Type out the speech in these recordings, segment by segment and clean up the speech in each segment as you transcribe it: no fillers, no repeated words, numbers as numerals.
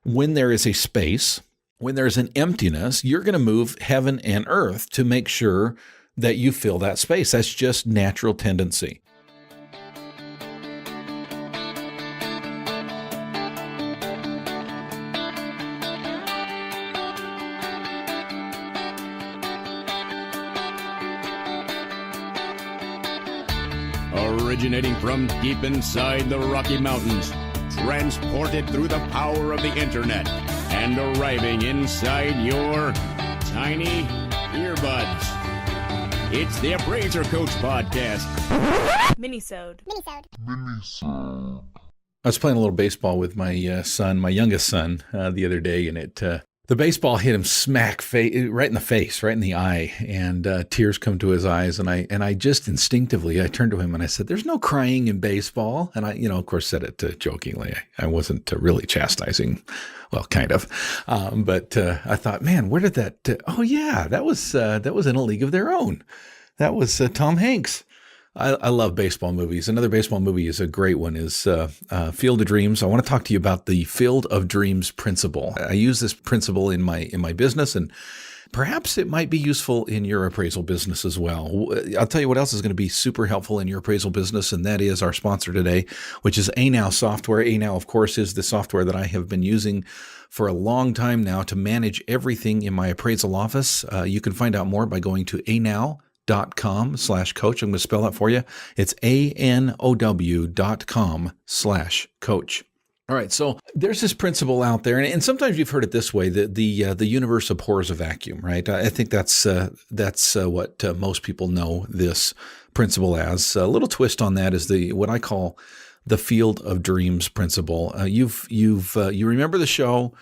When there is a space, when there's an emptiness, you're going to move heaven and earth to make sure that you fill that space. That's just natural tendency. Originating from deep inside the Rocky Mountains, transported through the power of the internet, and arriving inside your tiny earbuds. It's the Appraiser Coach Podcast. Minisode. I was playing a little baseball with my son, my youngest son, the other day, and the baseball hit him smack right in the face, right in the eye, and tears come to his eyes. And I just instinctively, I turned to him and I said, "There's no crying in baseball." And I, of course, said it jokingly. I wasn't really chastising, well, kind of. But I thought, man, where did that? Oh yeah, that was in A League of Their Own. That was Tom Hanks. I love baseball movies. Another baseball movie is a great one is Field of Dreams. I want to talk to you about the Field of Dreams principle. I use this principle in my business, and perhaps it might be useful in your appraisal business as well. I'll tell you what else is going to be super helpful in your appraisal business, and that is our sponsor today, which is ANOW software. ANOW, of course, is the software that I have been using for a long time now to manage everything in my appraisal office. You can find out more by going to anow.com/coach. I'm going to spell that for you. It's anow.com/coach. All right, so there's this principle out there, and sometimes you've heard it this way: that the universe abhors a vacuum, right? I think that's what most people know this principle as. A little twist on that is what I call the Field of Dreams principle. You remember the show?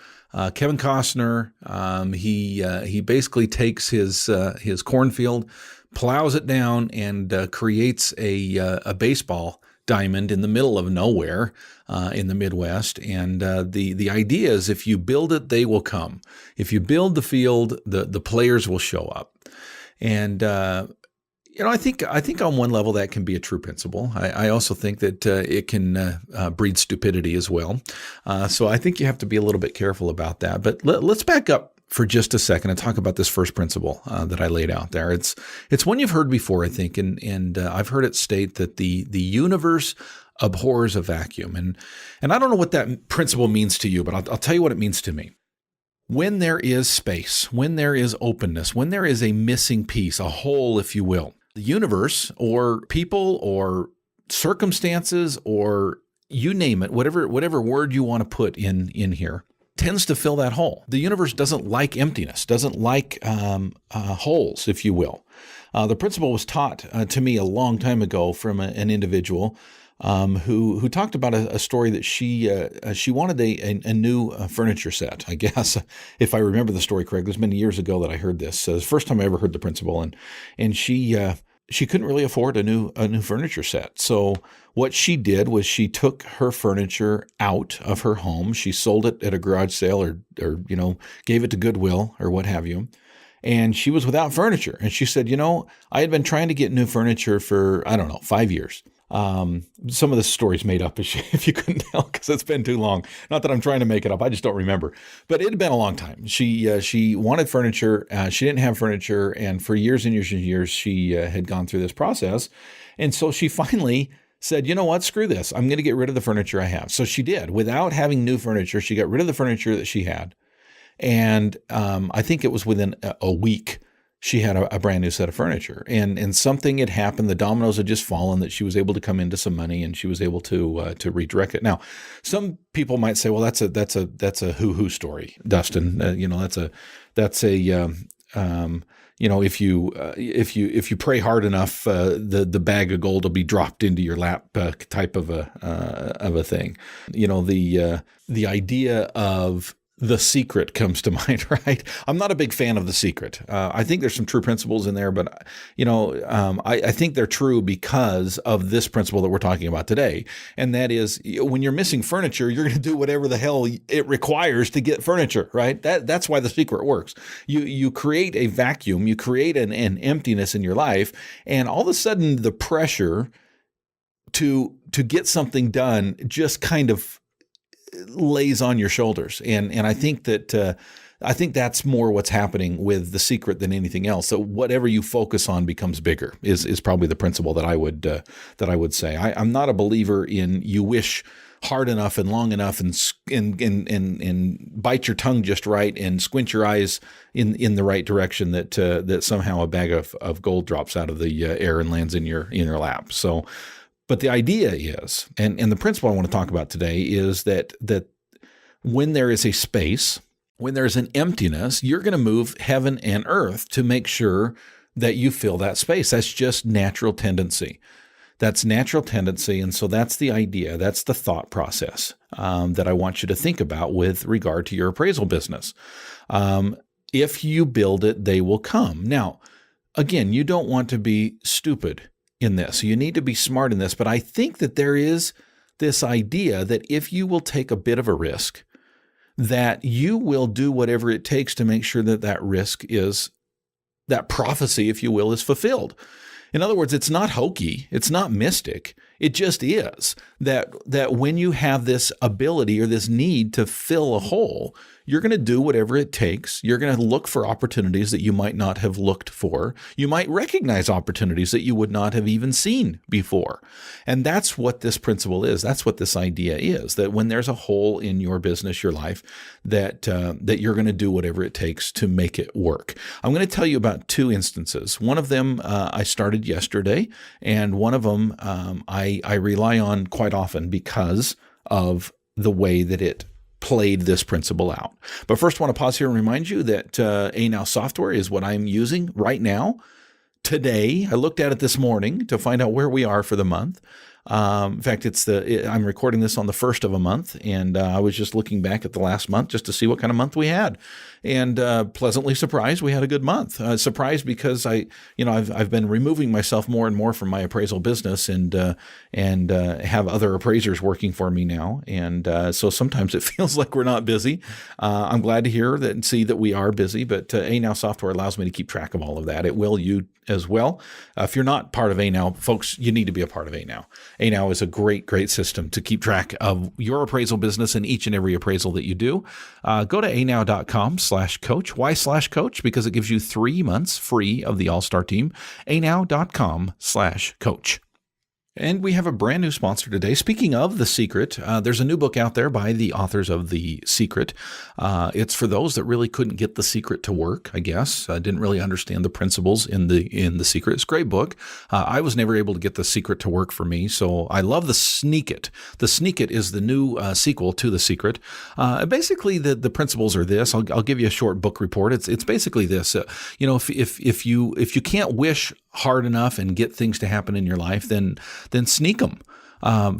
Kevin Costner. He basically takes his cornfield, plows it down, and creates a baseball diamond in the middle of nowhere in the Midwest. And the idea is, if you build it, they will come. If you build the field, the players will show up. And I think on one level that can be a true principle. I also think that it can breed stupidity as well. So I think you have to be a little bit careful about that. But let's back up for just a second and talk about this first principle that I laid out there. It's one you've heard before, I think, and I've heard it state that the universe abhors a vacuum. And I don't know what that principle means to you, but I'll tell you what it means to me. When there is space, when there is openness, when there is a missing piece, a hole, if you will, the universe or people or circumstances or you name it, whatever word you want to put in here, tends to fill that hole. The universe doesn't like emptiness, doesn't like holes, if you will. The principle was taught to me a long time ago from an individual who talked about a story that she wanted a new furniture set. I guess if I remember the story correctly, it was many years ago that I heard this. It was the first time I ever heard the principle, and she couldn't really afford a new furniture set. So what she did was she took her furniture out of her home. She sold it at a garage sale or gave it to Goodwill or what have you. And she was without furniture. And she said, I had been trying to get new furniture for, 5 years. Some of the story's made up if you couldn't tell, because it's been too long. Not that I'm trying to make it up. I just don't remember. But it had been a long time. She wanted furniture. She didn't have furniture. And for years and years and years, she had gone through this process. And so she finally said, you know what, screw this. I'm going to get rid of the furniture I have. So she did. Without having new furniture, she got rid of the furniture that she had. And I think it was within a week she had a brand new set of furniture, and something had happened. The dominoes had just fallen that she was able to come into some money, and she was able to redirect it. Now, some people might say, "Well, that's a hoo-hoo story, Dustin. That's a if you pray hard enough, the bag of gold will be dropped into your lap, type of a thing. The idea of The Secret comes to mind, right? I'm not a big fan of The Secret. I think there's some true principles in there, but I think they're true because of this principle that we're talking about today, and that is, when you're missing furniture, you're going to do whatever the hell it requires to get furniture, right? That's why The Secret works. You create a vacuum, you create an emptiness in your life, and all of a sudden the pressure to get something done just kind of lays on your shoulders. And I think that I think that's more what's happening with The Secret than anything else. So whatever you focus on becomes bigger is probably the principle that I would say. I'm not a believer in you wish hard enough and long enough and bite your tongue just right and squint your eyes in the right direction that somehow a bag of gold drops out of the air and lands in your lap. So, but the idea is, and the principle I want to talk about today is that when there is a space, when there's an emptiness, you're going to move heaven and earth to make sure that you fill that space. That's just natural tendency. That's natural tendency. And so that's the idea. That's the thought process that I want you to think about with regard to your appraisal business. If you build it, they will come. Now, again, you don't want to be stupid in this. You need to be smart in this. But I think that there is this idea that if you will take a bit of a risk, that you will do whatever it takes to make sure that that risk is, that prophecy, if you will, is fulfilled. In other words, it's not hokey. It's not mystic. It just is that when you have this ability or this need to fill a hole, you're going to do whatever it takes. You're going to look for opportunities that you might not have looked for. You might recognize opportunities that you would not have even seen before. And that's what this principle is. That's what this idea is, that when there's a hole in your business, your life, that you're going to do whatever it takes to make it work. I'm going to tell you about two instances. One of them I started yesterday, and one of them I rely on quite often because of the way that it played this principle out. But first, I want to pause here and remind you that ANow software is what I'm using right now. Today, I looked at it this morning to find out where we are for the month. In fact, I'm recording this on the first of a month, and I was just looking back at the last month just to see what kind of month we had, and pleasantly surprised we had a good month. Surprised because I've been removing myself more and more from my appraisal business, and have other appraisers working for me now, and so sometimes it feels like we're not busy. I'm glad to hear that and see that we are busy, but ANow software allows me to keep track of all of that. It will you as well. If you're not part of ANow, folks, you need to be a part of ANow. ANow is a great, great system to keep track of your appraisal business and each and every appraisal that you do. Go to anow.com/coach. Why /coach? Because it gives you 3 months free of the All-Star team. anow.com/coach. And we have a brand new sponsor today. Speaking of The Secret, there's a new book out there by the authors of The Secret. It's for those that really couldn't get The Secret to work, I guess. Didn't really understand the principles in the Secret. It's a great book. I was never able to get The Secret to work for me, so I love The Sneak It. The Sneak It is the new sequel to The Secret. Basically, the principles are this. I'll give you a short book report. It's basically this. If you can't wish hard enough and get things to happen in your life, then sneak them,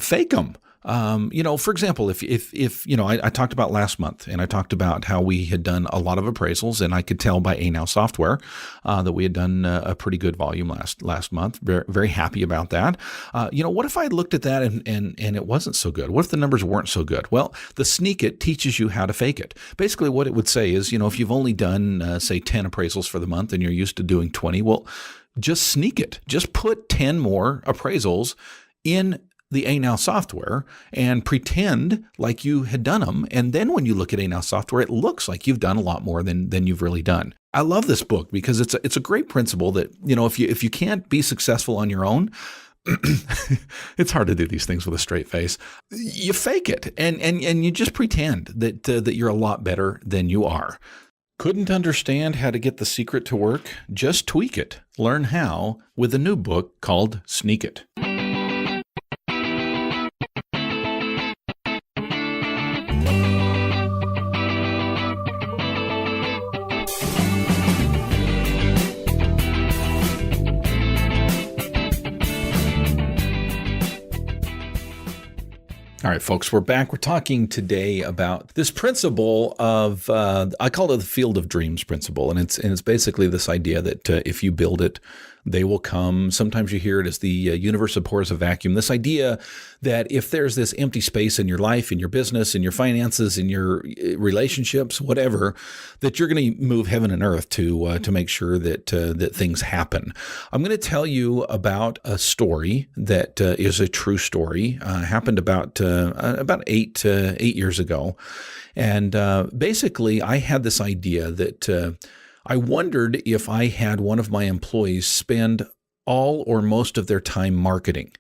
fake them. For example, if I talked about last month, and I talked about how we had done a lot of appraisals, and I could tell by ANow software that we had done a pretty good volume last month. Very, very happy about that. What if I looked at that and it wasn't so good? What if the numbers weren't so good? Well, the Sneak It teaches you how to fake it. Basically, what it would say is, if you've only done, say, 10 appraisals for the month and you're used to doing 20, well, just sneak it. Just put 10 more appraisals in the ANow software and pretend like you had done them. And then when you look at ANow software, it looks like you've done a lot more than you've really done. I love this book because it's a great principle that, if you can't be successful on your own, it's hard to do these things with a straight face. You fake it and you just pretend that you're a lot better than you are. Couldn't understand how to get The Secret to work? Just tweak it. Learn how with a new book called Sneak It. All right, folks, we're back. We're talking today about this principle of, I call it the field of dreams principle. And it's basically this idea that if you build it, they will come. Sometimes you hear it as the universe abhors a vacuum. This idea that if there's this empty space in your life, in your business, in your finances, in your relationships, whatever, that you're going to move heaven and earth to make sure that that things happen. I'm going to tell you about a story that is a true story. Happened about 8 years ago, and basically, I had this idea that I wondered if I had one of my employees spend all or most of their time marketing,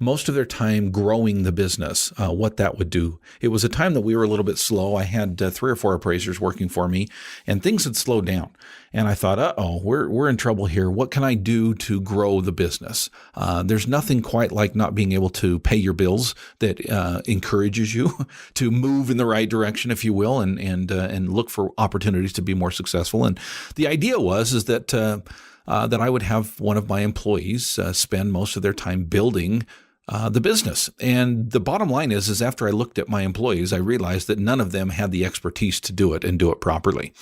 most of their time growing the business, what that would do. It was a time that we were a little bit slow. I had 3 or 4 appraisers working for me, and things had slowed down. And I thought, we're in trouble here. What can I do to grow the business? There's nothing quite like not being able to pay your bills that encourages you to move in the right direction, if you will, and look for opportunities to be more successful. And the idea is that that I would have one of my employees spend most of their time building the business. And the bottom line is after I looked at my employees, I realized that none of them had the expertise to do it and do it properly.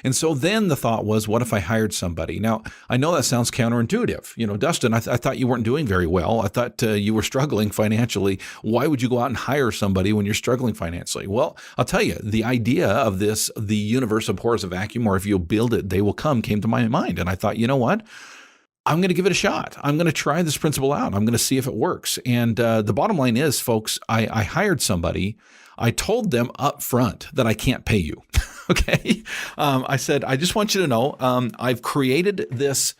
And so then the thought was, what if I hired somebody? Now, I know that sounds counterintuitive. You know, Dustin, I thought you weren't doing very well. I thought you were struggling financially. Why would you go out and hire somebody when you're struggling financially? Well, I'll tell you, the idea of this, the universe abhors a vacuum, or if you'll build it, they will come, came to my mind. And I thought, you know what? I'm going to give it a shot. I'm going to try this principle out. I'm going to see if it works. And the bottom line is, folks, I hired somebody. I told them up front that I can't pay you. Okay. I said, I just want you to know, I've created this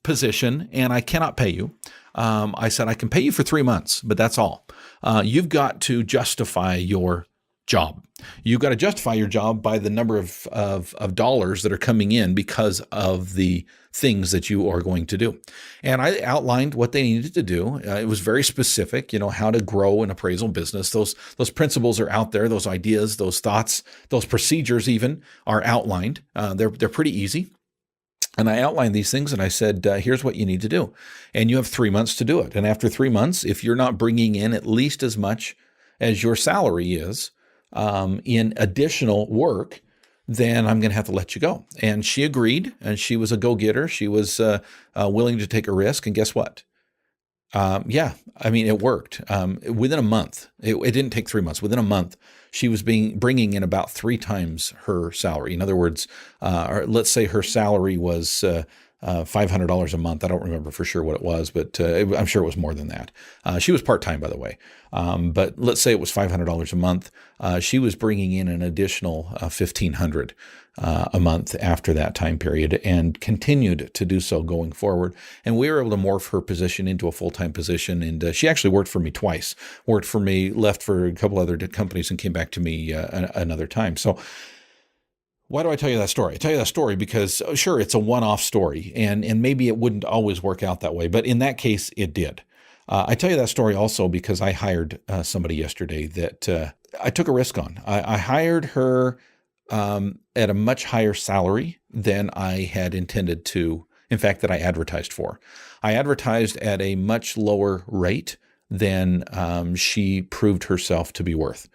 position and I cannot pay you. I said, I can pay you for 3 months, but that's all. You've got to justify your job. You've got to justify your job by the number of dollars that are coming in because of the things that you are going to do. And I outlined what they needed to do. It was very specific, how to grow an appraisal business. Those principles are out there. Those ideas, those thoughts, those procedures even are outlined. They're pretty easy. And I outlined these things and I said, here's what you need to do. And you have 3 months to do it. And after 3 months, if you're not bringing in at least as much as your salary is, in additional work, then I'm going to have to let you go. And she agreed, and she was a go-getter. She was willing to take a risk. And guess what? It worked. Within a month, it didn't take 3 months. Within a month, she was bringing in about 3 times her salary. In other words, let's say her salary was $500 a month. I don't remember for sure what it was, but I'm sure it was more than that. She was part-time, by the way. But let's say it was $500 a month. She was bringing in an additional $1,500 a month after that time period and continued to do so going forward. And we were able to morph her position into a full-time position. And she actually worked for me twice, left for a couple other companies and came back to me another time. So why do I tell you that story? I tell you that story because, sure, it's a one-off story, and maybe it wouldn't always work out that way, but in that case, it did. I tell you that story also because I hired somebody yesterday that I took a risk on. I hired her at a much higher salary than I had intended to, in fact, that I advertised for. I advertised at a much lower rate than she proved herself to be worth.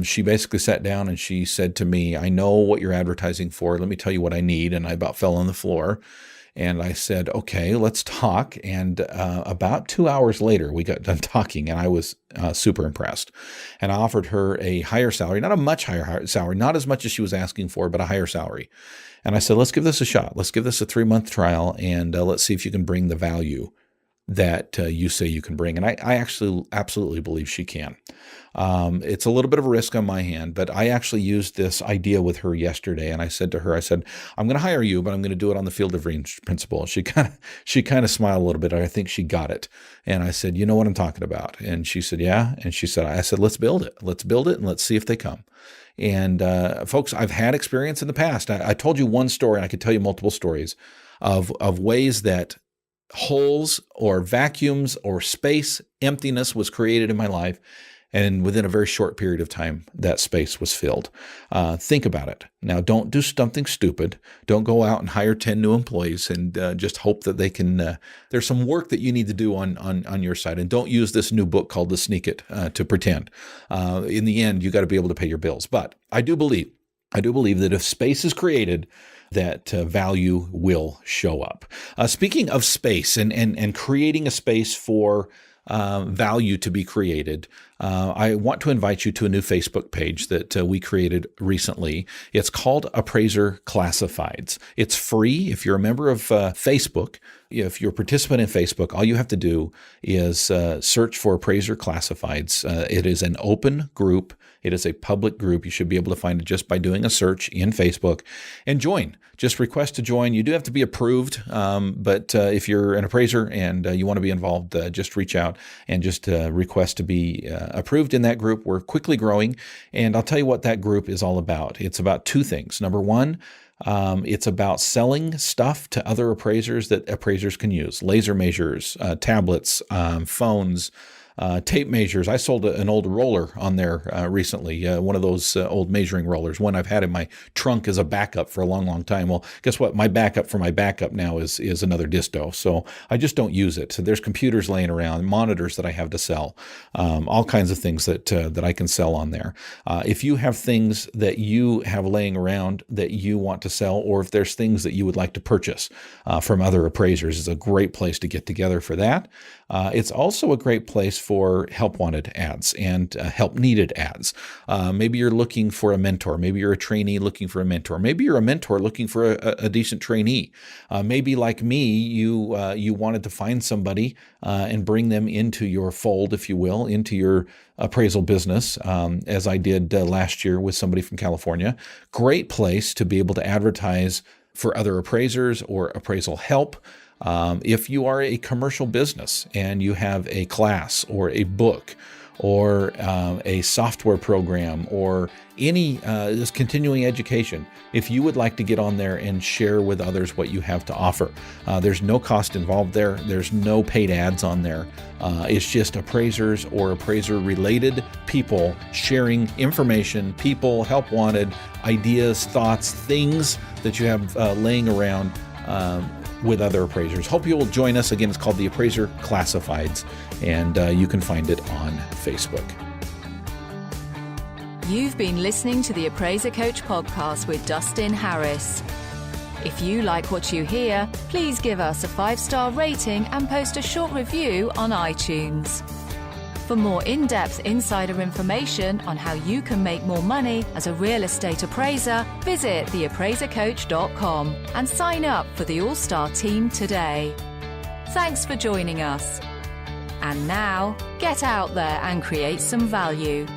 She basically sat down and she said to me, I know what you're advertising for. Let me tell you what I need. And I about fell on the floor. And I said, okay, let's talk. And about 2 hours later, we got done talking, and I was super impressed. And I offered her a higher salary, not a much higher salary, not as much as she was asking for, but a higher salary. And I said, let's give this a shot. Let's give this a 3-month trial, and let's see if you can bring the value that you say you can bring. And I actually absolutely believe she can. It's a little bit of a risk on my hand, but I actually used this idea with her yesterday. And I said to her, I'm going to hire you, but I'm going to do it on the field of range principle. She kind of smiled a little bit. I think she got it. And I said, you know what I'm talking about? And she said, yeah. And I said, let's build it. Let's build it and let's see if they come. And folks, I've had experience in the past. I told you one story, and I could tell you multiple stories of ways that holes or vacuums or space, emptiness was created in my life. And within a very short period of time, that space was filled. Think about it. Now, don't do something stupid. Don't go out and hire 10 new employees and just hope that they can. There's some work that you need to do on your side. And don't use this new book called The Sneak It to pretend. In the end, you got to be able to pay your bills. But I do believe I do believe that if space is created, that value will show up. Speaking of space and creating a space for value to be created, I want to invite you to a new Facebook page that we created recently. It's called Appraiser Classifieds. It's free. If you're a member of Facebook, if you're a participant in Facebook, all you have to do is search for Appraiser Classifieds. It is an open group. It is a public group. You should be able to find it just by doing a search in Facebook and join. Just request to join. You do have to be approved, but if you're an appraiser and you want to be involved, just reach out and just request to be approved in that group. We're quickly growing, and I'll tell you what that group is all about. It's about two things. Number one, it's about selling stuff to other appraisers that appraisers can use. Laser measures, tablets, phones, tape measures. I sold an old roller on there recently, one of those old measuring rollers, one I've had in my trunk as a backup for a long, long time. Well, guess what? My backup for my backup now is another disto. So I just don't use it. So there's computers laying around, monitors that I have to sell, all kinds of things that I can sell on there. If you have things that you have laying around that you want to sell, or if there's things that you would like to purchase from other appraisers, it's a great place to get together for that. It's also a great place for help wanted ads and help needed ads. Maybe you're looking for a mentor. Maybe you're a trainee looking for a mentor. Maybe you're a mentor looking for a decent trainee. Maybe like me, you wanted to find somebody and bring them into your fold, if you will, into your appraisal business, as I did last year with somebody from California. Great place to be able to advertise for other appraisers or appraisal help. If you are a commercial business and you have a class or a book or a software program or any continuing education, if you would like to get on there and share with others what you have to offer, there's no cost involved there. There's no paid ads on there. It's just appraisers or appraiser-related people sharing information, people, help wanted, ideas, thoughts, things that you have laying around with other appraisers. Hope you will join us. Again, it's called the Appraiser Classifieds, and you can find it on Facebook. You've been listening to the Appraiser Coach podcast with Dustin Harris. If you like what you hear, please give us a 5-star rating and post a short review on iTunes. For more in-depth insider information on how you can make more money as a real estate appraiser, visit theappraisercoach.com and sign up for the All-Star team today. Thanks for joining us. And now, get out there and create some value.